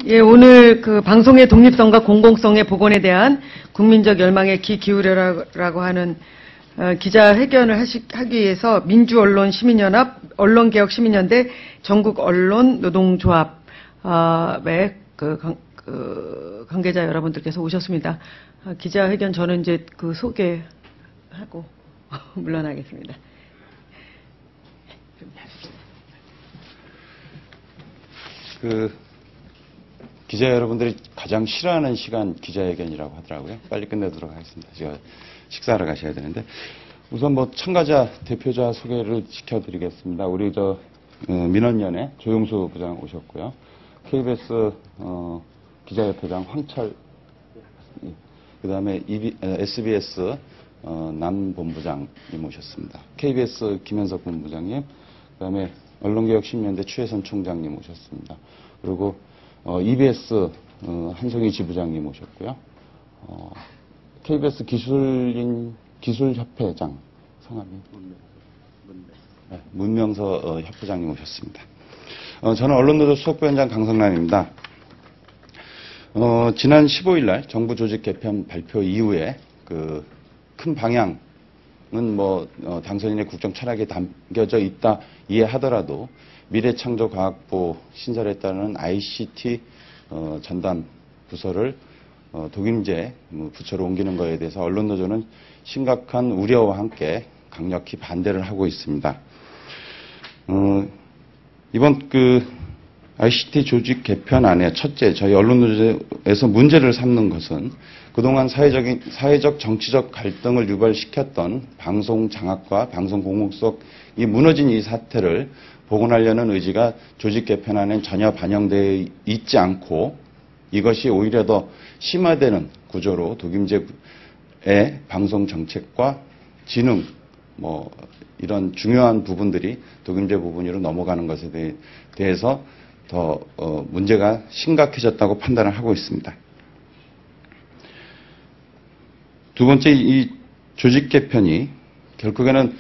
예, 오늘 그 방송의 독립성과 공공성의 복원에 대한 국민적 열망에 귀 기울여라라고 하는 기자회견을 하기 위해서 민주언론 시민연합, 언론개혁시민연대, 전국언론노동조합의 관계자 여러분들께서 오셨습니다. 기자회견 저는 이제 소개하고 물러나겠습니다. 기자 여러분들이 가장 싫어하는 시간 기자회견이라고 하더라고요. 빨리 끝내도록 하겠습니다. 제가 식사하러 가셔야 되는데. 우선 참가자 대표자 소개를 시켜드리겠습니다. 우리 민원연의 조용수 부장 오셨고요. KBS 기자협회장 황철, 그 다음에 SBS 남본부장님 오셨습니다. KBS 김현석 본부장님, 그 다음에 언론개혁시민연대 추혜선 총장님 오셨습니다. 그리고 EBS 한송희 지부장님 오셨고요. KBS 기술협회장 성함이 문명서 협회장님 오셨습니다. 저는 언론노조 수석부위원장 강성남입니다. 지난 15일 날 정부 조직 개편 발표 이후에 큰 방향은 당선인의 국정 철학에 담겨져 있다 이해하더라도 미래창조과학부 신설에 따르는 ICT 전담 부서를 독임제 부처로 옮기는 것에 대해서 언론노조는 심각한 우려와 함께 강력히 반대를 하고 있습니다. 이번 ICT 조직 개편안의 첫째 저희 언론노조에서 문제를 삼는 것은 그동안 사회적 정치적 갈등을 유발시켰던 방송 장악과 방송 공공성이 무너진 이 사태를 복원하려는 의지가 조직 개편안엔 전혀 반영되어 있지 않고 이것이 오히려 더 심화되는 구조로 독임제의 방송 정책과 지능 이런 중요한 부분들이 독임제 부분으로 넘어가는 것에 대해서 더 문제가 심각해졌다고 판단을 하고 있습니다. 두 번째, 이 조직 개편이 결국에는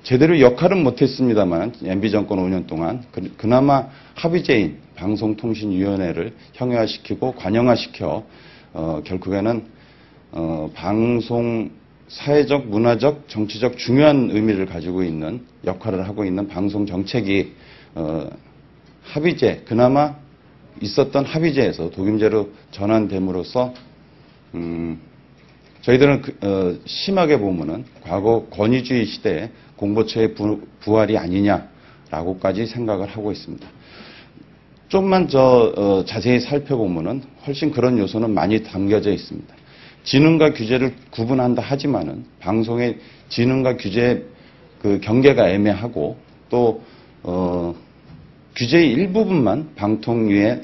제대로 역할은 못했습니다만 MB 정권 5년 동안 그나마 합의제인 방송통신위원회를 형해화시키고 관영화시켜 결국에는 방송 사회적, 문화적, 정치적 중요한 의미를 가지고 있는 역할을 하고 있는 방송 정책이 합의제, 그나마 있었던 합의제에서 독임제로 전환됨으로써 저희들은 심하게 보면은 과거 권위주의 시대에 공보처의 부활이 아니냐라고까지 생각을 하고 있습니다. 좀만 자세히 살펴보면은 훨씬 그런 요소는 많이 담겨져 있습니다. 지능과 규제를 구분한다 하지만은 방송의 지능과 규제의 경계가 애매하고 또 규제의 일부분만 방통위의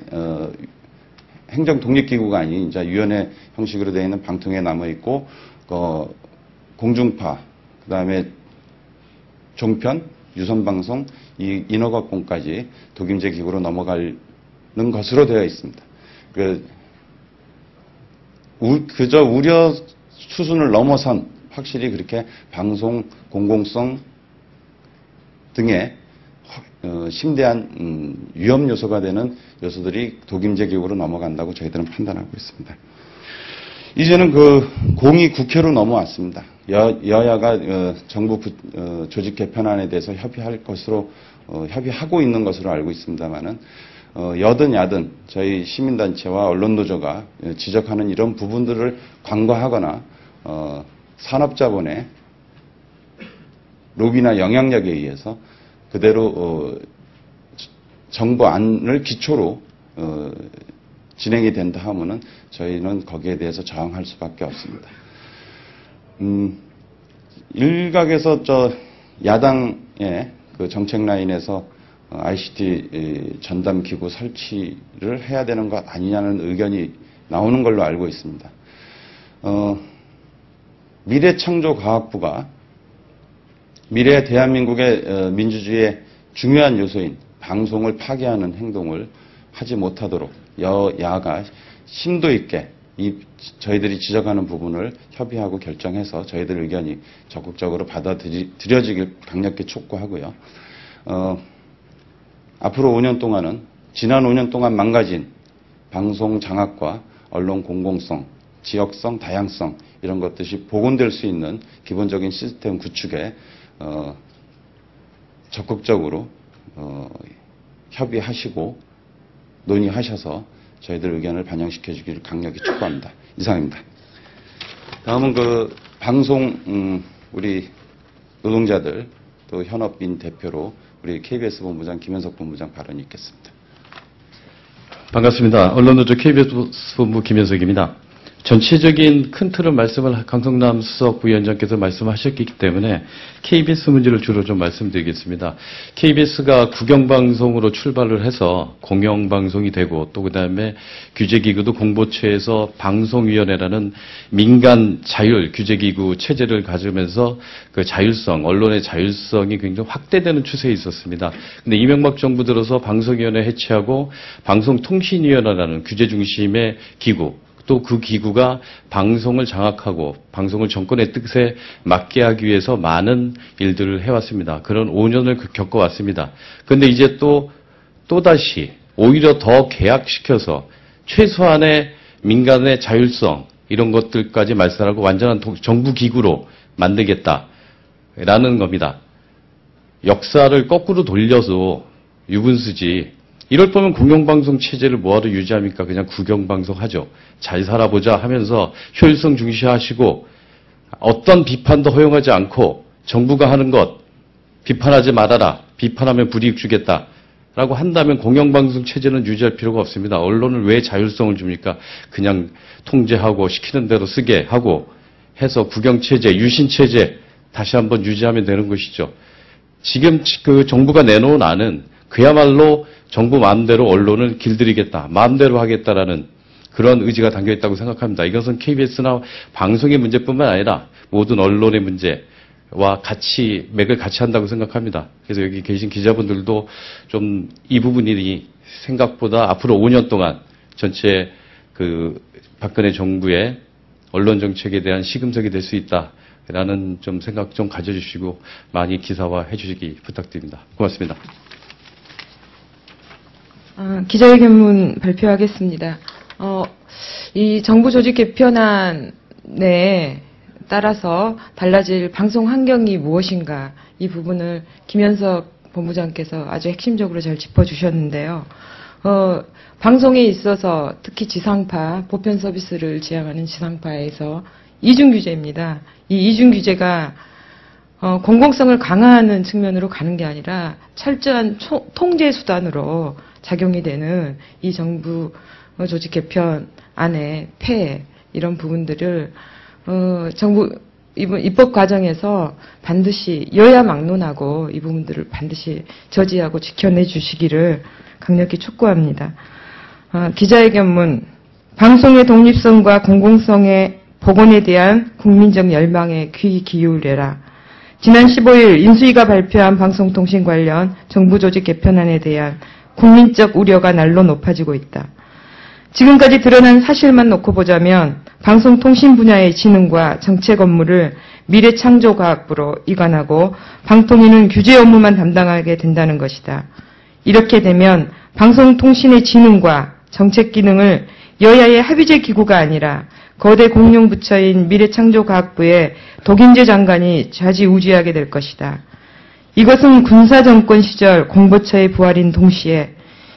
행정독립기구가 아닌 이제 위원회 형식으로 되어 있는 방통위에 남아 있고 공중파, 그 다음에 종편, 유선방송, 이 인허가권까지 독임제 기구로 넘어가는 것으로 되어 있습니다. 그저 우려 수준을 넘어선 확실히 그렇게 방송 공공성 등의 심대한 위험 요소가 되는 요소들이 독임제 기구로 넘어간다고 저희들은 판단하고 있습니다. 이제는 공이 국회로 넘어왔습니다. 여야가 정부 조직 개편안에 대해서 협의할 것으로 협의하고 있는 것으로 알고 있습니다만은 여든 야든 저희 시민단체와 언론노조가 지적하는 이런 부분들을 간과하거나 산업자본의 로비나 영향력에 의해서 그대로 정부 안을 기초로 진행이 된다 하면은 저희는 거기에 대해서 저항할 수밖에 없습니다. 일각에서 야당의 정책 라인에서 ICT 전담 기구 설치를 해야 되는 것 아니냐는 의견이 나오는 걸로 알고 있습니다. 미래창조과학부가 미래 대한민국의 민주주의의 중요한 요소인 방송을 파괴하는 행동을 하지 못하도록 여야가 심도 있게 저희들이 지적하는 부분을 협의하고 결정해서 저희들 의견이 적극적으로 받아들여지길 강력히 촉구하고요. 앞으로 5년 동안은 지난 5년 동안 망가진 방송 장악과 언론 공공성, 지역성, 다양성 이런 것들이 복원될 수 있는 기본적인 시스템 구축에 적극적으로 협의하시고 논의하셔서 저희들 의견을 반영시켜 주기를 강력히 촉구합니다. 이상입니다. 다음은 방송 우리 노동자들 또 현업인 대표로 우리 KBS 본부장 김현석 본부장 발언이 있겠습니다. 반갑습니다. 언론노조 KBS 본부 김현석입니다. 전체적인 큰 틀은 말씀을 강성남 수석 부위원장께서 말씀하셨기 때문에 KBS 문제를 주로 좀 말씀드리겠습니다. KBS가 국영방송으로 출발을 해서 공영방송이 되고 또 그다음에 규제기구도 공보처에서 방송위원회라는 민간 자율 규제기구 체제를 가지면서 그 자율성, 언론의 자율성이 굉장히 확대되는 추세에 있었습니다. 근데 이명박 정부 들어서 방송위원회 해체하고 방송통신위원회라는 규제 중심의 기구, 또 그 기구가 방송을 장악하고 방송을 정권의 뜻에 맞게 하기 위해서 많은 일들을 해왔습니다. 그런 5년을 겪어왔습니다. 그런데 이제 또다시 오히려 더 계약시켜서 최소한의 민간의 자율성 이런 것들까지 말살하고 완전한 정부 기구로 만들겠다라는 겁니다. 역사를 거꾸로 돌려서 유분수지 이럴 거면 공영방송 체제를 뭐하러 유지합니까? 그냥 국영방송 하죠. 잘 살아보자 하면서 효율성 중시하시고 어떤 비판도 허용하지 않고 정부가 하는 것 비판하지 말아라. 비판하면 불이익 주겠다. 라고 한다면 공영방송 체제는 유지할 필요가 없습니다. 언론을 왜 자율성을 줍니까? 그냥 통제하고 시키는 대로 쓰게 하고 해서 국영체제, 유신체제 다시 한번 유지하면 되는 것이죠. 지금 그 정부가 내놓은 안은 그야말로 정부 마음대로 언론을 길들이겠다, 마음대로 하겠다라는 그런 의지가 담겨있다고 생각합니다. 이것은 KBS나 방송의 문제뿐만 아니라 모든 언론의 문제와 맥을 같이 한다고 생각합니다. 그래서 여기 계신 기자분들도 좀 이 부분이 생각보다 앞으로 5년 동안 전체 박근혜 정부의 언론 정책에 대한 시금석이 될 수 있다라는 좀 생각 좀 가져주시고 많이 기사화해 주시기 부탁드립니다. 고맙습니다. 기자회견문 발표하겠습니다. 이 정부 조직 개편안에 따라서 달라질 방송 환경이 무엇인가 이 부분을 김현석 본부장께서 아주 핵심적으로 잘 짚어주셨는데요. 방송에 있어서 특히 지상파, 보편 서비스를 지향하는 지상파에서 이중 규제입니다. 이 이중 규제가 공공성을 강화하는 측면으로 가는 게 아니라 철저한 통제 수단으로 작용이 되는 이 정부 조직 개편안의 폐해 이런 부분들을 정부 입법 과정에서 반드시 여야 막론하고 이 부분들을 반드시 저지하고 지켜내 주시기를 강력히 촉구합니다. 기자회견문 방송의 독립성과 공공성의 복원에 대한 국민적 열망에 귀 기울여라. 지난 15일 인수위가 발표한 방송통신 관련 정부 조직 개편안에 대한 국민적 우려가 날로 높아지고 있다. 지금까지 드러난 사실만 놓고 보자면 방송통신 분야의 지능과 정책 업무를 미래창조과학부로 이관하고 방통위는 규제 업무만 담당하게 된다는 것이다. 이렇게 되면 방송통신의 지능과 정책 기능을 여야의 합의제 기구가 아니라 거대 공룡부처인 미래창조과학부의 독임제 장관이 좌지우지하게 될 것이다. 이것은 군사정권 시절 공보처의 부활인 동시에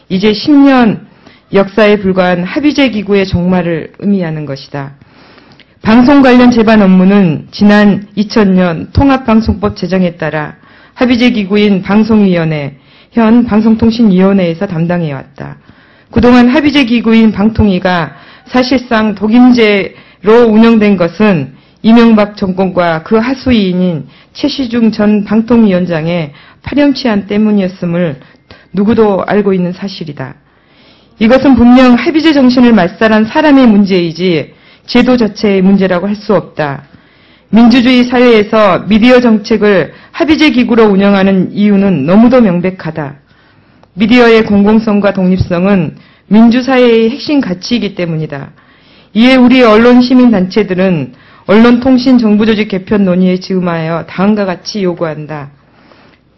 이제 10년 역사에 불과한 합의제 기구의 종말을 의미하는 것이다. 방송 관련 제반 업무는 지난 2000년 통합방송법 제정에 따라 합의제 기구인 방송위원회, 현 방송통신위원회에서 담당해왔다. 그동안 합의제 기구인 방통위가 사실상 독임제로 운영된 것은 이명박 정권과 그 하수위인인 최시중 전 방통위원장의 파렴치한 때문이었음을 누구도 알고 있는 사실이다. 이것은 분명 합의제 정신을 말살한 사람의 문제이지 제도 자체의 문제라고 할 수 없다. 민주주의 사회에서 미디어 정책을 합의제 기구로 운영하는 이유는 너무도 명백하다. 미디어의 공공성과 독립성은 민주사회의 핵심 가치이기 때문이다. 이에 우리 언론 시민단체들은 언론통신정부조직 개편 논의에 즈음하여 다음과 같이 요구한다.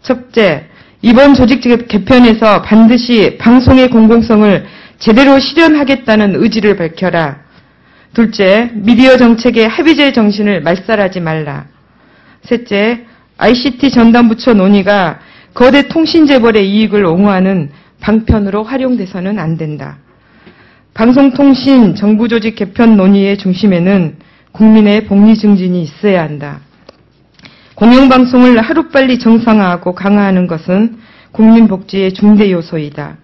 첫째, 이번 조직 개편에서 반드시 방송의 공공성을 제대로 실현하겠다는 의지를 밝혀라. 둘째, 미디어 정책의 합의제 정신을 말살하지 말라. 셋째, ICT 전담부처 논의가 거대 통신재벌의 이익을 옹호하는 방편으로 활용돼서는 안 된다. 방송통신 정부조직 개편 논의의 중심에는 국민의 복리 증진이 있어야 한다. 공영방송을 하루빨리 정상화하고 강화하는 것은 국민복지의 중대 요소이다.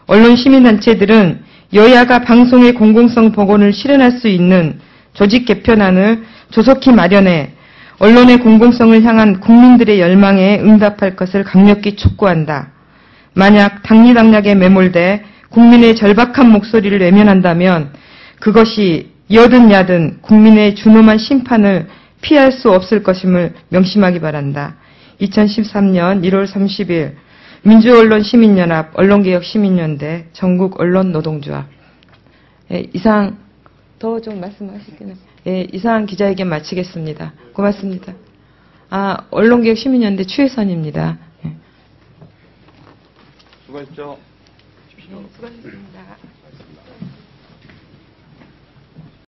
언론 시민단체들은 여야가 방송의 공공성 복원을 실현할 수 있는 조직 개편안을 조속히 마련해 언론의 공공성을 향한 국민들의 열망에 응답할 것을 강력히 촉구한다. 만약 당리당략에 매몰돼 국민의 절박한 목소리를 외면한다면 그것이 여든 야든 국민의 준엄한 심판을 피할 수 없을 것임을 명심하기 바란다. 2013년 1월 30일 민주언론시민연합 언론개혁시민연대 전국언론노동조합. 이상 더 좀 말씀하시기는. 이상 기자회견 마치겠습니다. 고맙습니다. 언론개혁시민연대 추혜선입니다. 수고하십시오. 수고하셨습니다.